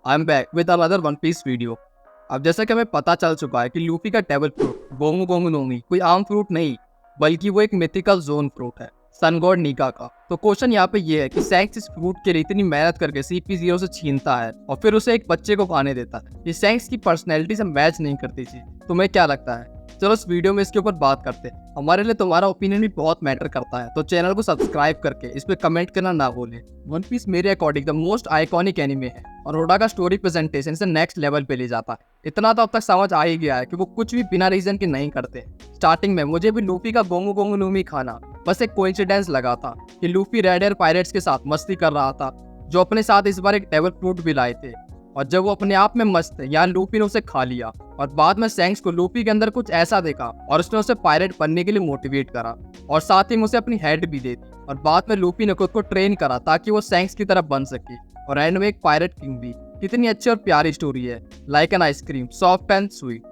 I am back with another One Piece video. अब जैसा कि हमें पता चल चुका है कि लूफी का डेविल फ्रूट गोंगू गोंगू नोमी कोई आम फ्रूट नहीं बल्कि वो एक मिथिकल जोन फ्रूट है, सन गॉड नीका का। तो क्वेश्चन यहाँ पे ये है कि सैंक्स इस फ्रूट के लिए इतनी मेहनत करके CP0 से छीनता है और फिर उसे एक बच्चे को खाने देता है। ये सैंक्स की पर्सनैलिटी से मैच नहीं करती थी। तुम्हें क्या लगता है? चलो इस वीडियो में इसके ऊपर बात करते हैं। हमारे लिए तुम्हारा ओपिनियन भी बहुत मैटर करता है, तो चैनल को सब्सक्राइब करके इस पे कमेंट करना ना भूलें। वन पीस मेरे according the most iconic anime है और ओडा का स्टोरी प्रेजेंटेशन से नेक्स्ट लेवल पे ले जाता है। इतना तो अब तक समझ आ ही गया है कि वो कुछ भी बिना रीजन के नहीं करते। स्टार्टिंग में मुझे भी लूफी का गोंगू गोंगू नूमी खाना बस एक कोइंसिडेंस लगा था कि लूफी रेड एयर पायरेट्स के साथ मस्ती कर रहा था, जो अपने साथ इस बार एक डेविल फ्रूट भी लाए थे। और जब वो अपने आप में मस्त थे, यहाँ लूफी ने उसे खा लिया और बाद में सैंक्स को लूफी के अंदर कुछ ऐसा देखा और उसने उसे पायरेट बनने के लिए मोटिवेट करा और साथ ही में उसे अपनी हेड भी दे दी। और बाद में लूफी ने खुद को ट्रेन करा ताकि वो सैंक्स की तरफ बन सके और एंड में एक पायरेट किंग भी। कितनी अच्छी और प्यारी स्टोरी है, like an ice cream, soft and sweet.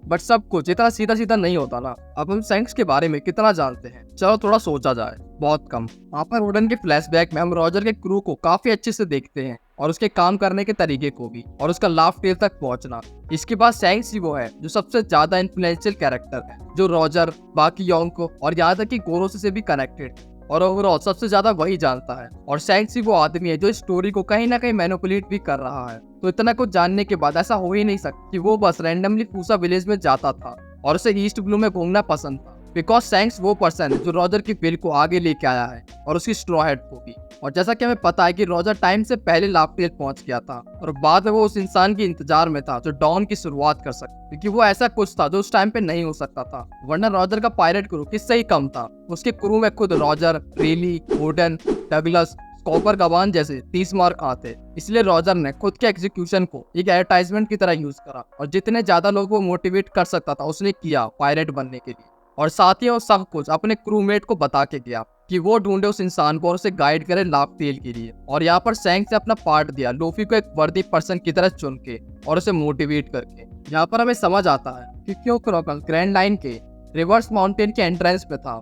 But सब कुछ इतना सीधा सीधा नहीं होता ना। अब हम सैंक्स के बारे में कितना जानते हैं, चलो थोड़ा सोचा जाए। बहुत कम। वहाँ पर ओडन के फ्लैशबैक में हम रॉजर के क्रू को काफी अच्छे से देखते हैं और उसके काम करने के तरीके को भी, और उसका लाफ टेल तक पहुंचना। इसके बाद सैंक्स ही वो है जो सबसे ज्यादा इन्फ्लुएंशियल कैरेक्टर है, जो रॉजर, बाकी योंको और यहाँ तक कि गोरोसे से भी कनेक्टेड और ओवरऑल सबसे ज्यादा वही जानता है। और सैंक्स ही वो आदमी है जो इस स्टोरी को कहीं ना कहीं मैनिपुलेट भी कर रहा है। तो इतना कुछ जानने के बाद ऐसा हो ही नहीं सकता कि वो बस रैंडमली फूसा विलेज में जाता था और उसे ईस्ट ब्लू में घूमना पसंद था। बिकॉज सैंक्स वो पर्सन है जो रॉजर की विल को आगे लेके आया है और उसकी स्ट्रॉ हेड को भी। और जैसा कि हमें पता है कि रॉजर टाइम से पहले लाफ्टेल पहुंच गया था और बाद में वो उस इंसान के इंतजार में था जो डॉन की शुरुआत कर सकता, क्योंकि वो ऐसा कुछ था जो उस टाइम पे नहीं हो सकता था। वरना रॉजर का पायरेट क्रू किससे ही कम था। उसके क्रू में खुद रॉजर, रेली, ओडन, डगलस, कॉपर गवान जैसे 30 मार्क आते। इसलिए रॉजर ने खुद के एग्जीक्यूशन को एक एडवर्टाइजमेंट की तरह यूज करा और जितने ज्यादा लोग वो मोटिवेट कर सकता था उसने किया पायरेट बनने के लिए। और साथ ही वो सब कुछ अपने क्रूमेट को बता के गया कि वो ढूंढे उस इंसान को और उसे गाइड करे लाफ्टेल के लिए। और यहाँ पर सैंक्स ने अपना पार्ट दिया लूफी को एक वर्दी पर्सन की तरह चुन के और उसे मोटिवेट करके। यहाँ पर हमें समझ आता है कि क्यों क्रोकल ग्रैंड लाइन के रिवर्स माउंटेन के एंट्रेंस पे था,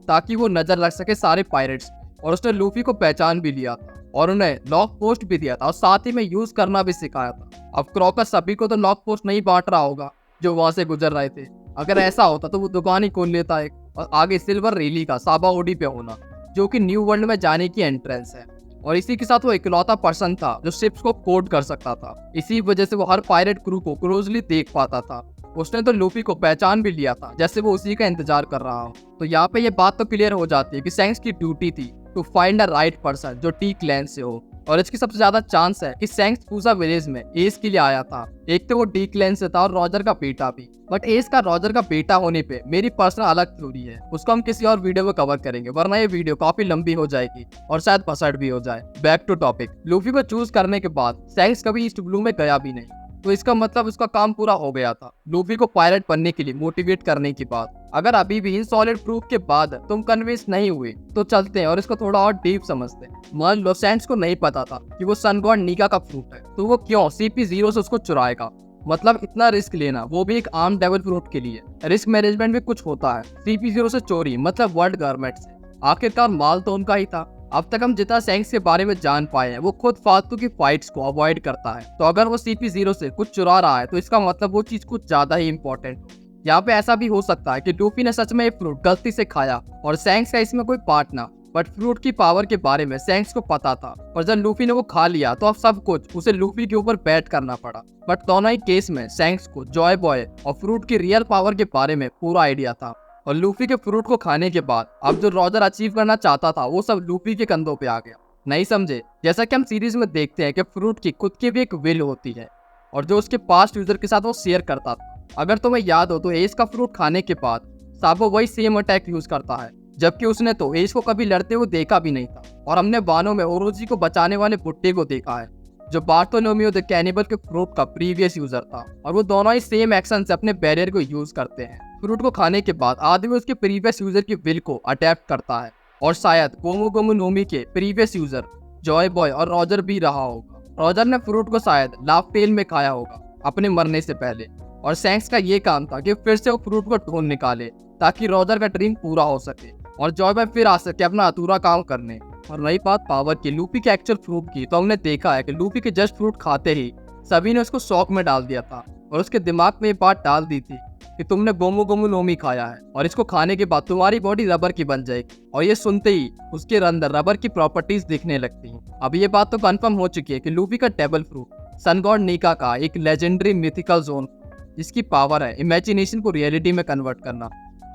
ताकि वो नजर रख सके सारे पायरेट्स। और उसने लूफी को पहचान भी लिया और उन्हें लॉक पोस्ट भी दिया था और साथ ही में यूज करना भी सिखाया था। अब क्रोकस सभी को तो लॉक पोस्ट नहीं बांट रहा होगा जो वहां से गुजर रहे थे। अगर ऐसा होता तो वो दुकान ही खोल लेता एक। और आगे सिल्वर रेली का साबा ओडी पे होना, जो कि न्यू वर्ल्ड में जाने की एंट्रेंस है। और इसी के साथ वो इकलौता पर्सन था जो शिप्स को कोड कर सकता था। इसी वजह से वो हर पायरेट क्रू को क्लोजली देख पाता था। उसने तो लूफी को पहचान भी लिया था, जैसे वो उसी का इंतजार कर रहा हो। तो यहाँ पे ये बात तो क्लियर हो जाती है कि सैंक्स की ड्यूटी थी to find a right person जो टी क्लैन से हो। और इसकी सबसे ज्यादा चांस है कि सैंक्स पूसा विलेज में एस के लिए आया था। एक तो वो डी क्लैन से था और रॉजर का बेटा भी। बट एस का रॉजर का बेटा होने पे मेरी पर्सनल अलग थ्योरी है, उसको हम किसी और वीडियो में कवर करेंगे, वरना ये वीडियो काफी लंबी हो जाएगी और शायद फसड़ भी हो जाए। Back to topic. लूफी को चूज करने के बाद सैंक्स कभी ईस्ट ब्लू में गया भी नहीं, तो इसका मतलब उसका काम पूरा हो गया था लूफी को पायरेट बनने के लिए मोटिवेट करने के बाद। अगर अभी भी इन सॉलिड प्रूफ के बाद तुम कन्विंस नहीं हुए तो चलते हैं और इसको थोड़ा और डीप समझते हैं। मान लो सैंक्स को नहीं पता था कि वो सन गॉड नीका का फ्रूट है, तो वो क्यों CP0 से उसको चुराएगा? मतलब इतना रिस्क लेना, वो भी एक आम डेविल फ्रूट के लिए। रिस्क मैनेजमेंट भी कुछ होता है। CP0 से चोरी मतलब वर्ल्ड गवर्नमेंट से। आखिरकार माल तो उनका ही था। अब तक हम जितना सैंक्स के बारे में जान पाए हैं, वो खुद फालतू की फाइट्स को अवॉइड करता है। तो अगर वो CP0 से कुछ चुरा रहा है तो इसका मतलब वो चीज कुछ ज्यादा ही इंपॉर्टेंट हो। यहाँ पे ऐसा भी हो सकता है कि लूफी ने सच में ये फ्रूट गलती से खाया और सैंक्स का इसमें कोई पार्ट ना। बट फ्रूट की पावर के बारे में सैंक्स को पता था और जब लूफी ने वो खा लिया तो अब सब कुछ उसे लूफी के ऊपर बैट करना पड़ा। बट दोनों ही केस में सैंक्स को जॉय बॉय और फ्रूट की रियल पावर के बारे में पूरा आइडिया था। और लूफी के फ्रूट को खाने के बाद अब जो रॉजर अचीव करना चाहता था वो सब लूफी के कंधों पे आ गया। नहीं समझे? जैसा कि हम सीरीज में देखते हैं कि फ्रूट की खुद की भी एक विल होती है और जो उसके पास्ट यूजर के साथ वो शेयर करता था। अगर तुम्हें याद हो तो एस का फ्रूट खाने के बाद साबो वही सेम अटैक यूज करता है, जबकि उसने तो एस को कभी लड़ते हुए देखा भी नहीं था। और हमने वानो में ओरोजी को बचाने वाले बुट्टे को देखा है जो बार्थोलोमियो द कैनिबल के फ्रूट का प्रीवियस यूजर था। और वो दोनों ही सेम एक्शन से अपने बैरियर को यूज करते हैं। फ्रूट को खाने के बाद आदमी उसके प्रीवियस यूजर की विल को अडेप्ट करता है और शायद गोमू गोमू नोमी के प्रीवियस यूजर जॉय बॉय और रॉजर भी रहा होगा। रॉजर ने फ्रूट को शायद लाफ्टेल में खाया होगा अपने मरने से पहले, और सैंक्स का ये काम था कि फिर से वो फ्रूट को ढूंढ निकाले ताकि रॉजर का ड्रीम पूरा हो सके। और जॉय बॉय फिर आ सके अपना अधूरा काम करने। और रही बात पावर की, लूफी के एक्चुअल फ्रूट की, तो हमने देखा है कि लूफी के जस्ट फ्रूट खाते ही सभी ने उसको शौक में डाल दिया था और उसके दिमाग में ये बात डाल दी थी कि तुमने गोमू गोमू नोमी खाया है और इसको खाने के बाद तुम्हारी बॉडी रबर की बन जाएगी। और ये सुनते ही उसके अंदर रबर की प्रॉपर्टीज दिखने लगती हैं। अब ये बात तो कंफर्म हो चुकी है कि लूफी का टेबल फ्रूट सन गॉड नीका का एक लेजेंडरी मिथिकल जोन, जिसकी पावर है इमेजिनेशन को रियलिटी में कन्वर्ट करना।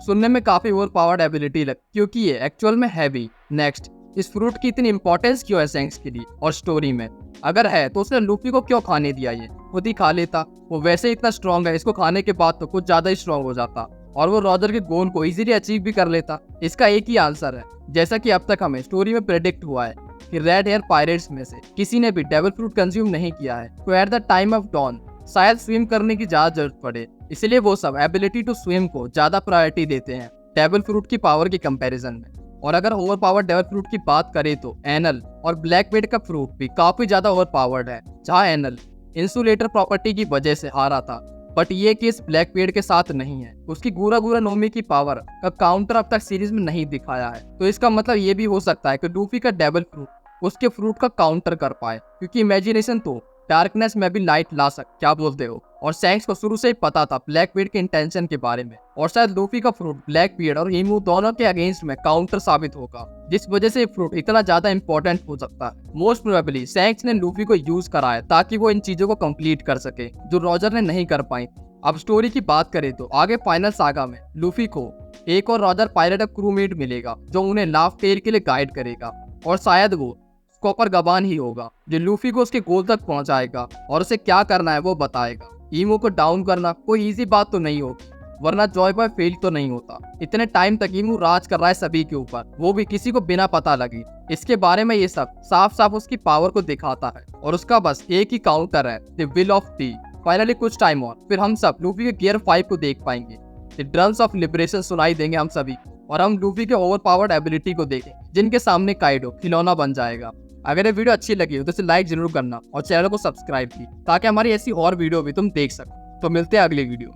सुनने में काफी ओवर पावर्ड एबिलिटी लगती क्योंकि ये एक्चुअल में है भी। नेक्स्ट, इस फ्रूट की इतनी इंपॉर्टेंस क्यों है सैंक्स के लिए और स्टोरी में? अगर है तो उसने लूफी को क्यों खाने दिया? ये खुद ही खा लेता, वो वैसे ही इतना स्ट्रॉन्ग है, इसको खाने के बाद तो कुछ ज्यादा ही स्ट्रॉन्ग हो जाता और वो रॉजर के गोल को इजीली अचीव भी कर लेता। इसका एक ही आंसर है, जैसा कि अब तक हमें स्टोरी में प्रेडिक्ट हुआ है कि रेड हेयर पायरेट्स में से किसी ने भी डेविल फ्रूट कंज्यूम नहीं किया है, तो at the time of dawn शायद स्विम करने की ज्यादा जरूरत पड़े, इसलिए वो सब एबिलिटी टू स्विम को ज्यादा प्रायोरिटी देते हैं डेविल फ्रूट की पावर के कंपैरिजन में। और अगर ओवर पावर्ड डेविल फ्रूट की बात करें तो एनल और ब्लैकबेड का फ्रूट भी काफी ज्यादा ओवर पावर्ड है। जहाँ एनल इंसुलेटर प्रॉपर्टी की वजह से हारा था, बट ये केस ब्लैकबेड के साथ नहीं है। उसकी गुरा गुरा नोमी की पावर का काउंटर अब तक सीरीज में नहीं दिखाया है, तो इसका मतलब ये भी हो सकता है कि लूफी का डेविल फ्रूट उसके फ्रूट का काउंटर कर पाए, क्योंकि इमेजिनेशन तो डार्कनेस में भी लाइट ला सकता। क्या बोलते हो? और सैंक्स को शुरू से ही पता था ब्लैकबीड के इंटेंशन के बारे में, और शायद लूफी का फ्रूट ब्लैकबीड और ईमू दोनों के अगेंस्ट में काउंटर साबित होगा, जिस वजह से फ्रूट इतना ज्यादा इंपॉर्टेंट हो सकता है। मोस्ट प्रोबेबली सैंक्स ने लूफी को यूज कराया ताकि वो इन चीजों को कंप्लीट कर सके जो रॉजर ने नहीं कर पाई। अब स्टोरी की बात करें तो आगे फाइनल सागा में लूफी को एक और रॉजर पायरेट क्रूमेट मिलेगा जो उन्हें लाफ टेल के लिए गाइड करेगा, और शायद वो कॉपर गबान ही होगा जो लूफी को उसके गोल तक पहुंचाएगा और उसे क्या करना है वो बताएगा। ईमो को डाउन करना कोई इजी बात तो नहीं होगी, वरना जॉय बॉय फेल तो नहीं होता। इतने टाइम तक ईमो राज कर रहा है सभी के ऊपर, वो भी किसी को बिना पता लगे। इसके बारे में ये सब साफ साफ उसकी पावर को दिखाता है और उसका बस एक ही काउंटर है, the will of T. Finally कुछ टाइम और फिर हम सब लूफी के गियर 5 को देख पाएंगे। द ड्रम्स ऑफ लिबरेशन सुनाई देंगे हम सभी, और हम लूफी के ओवर पावर्ड एबिलिटी को देखें जिनके सामने काइडो खिलौना बन जाएगा। अगर ये वीडियो अच्छी लगी हो तो इसे लाइक जरूर करना और चैनल को सब्सक्राइब भी, ताकि हमारी ऐसी और वीडियो भी तुम देख सको। तो मिलते हैं अगली वीडियो।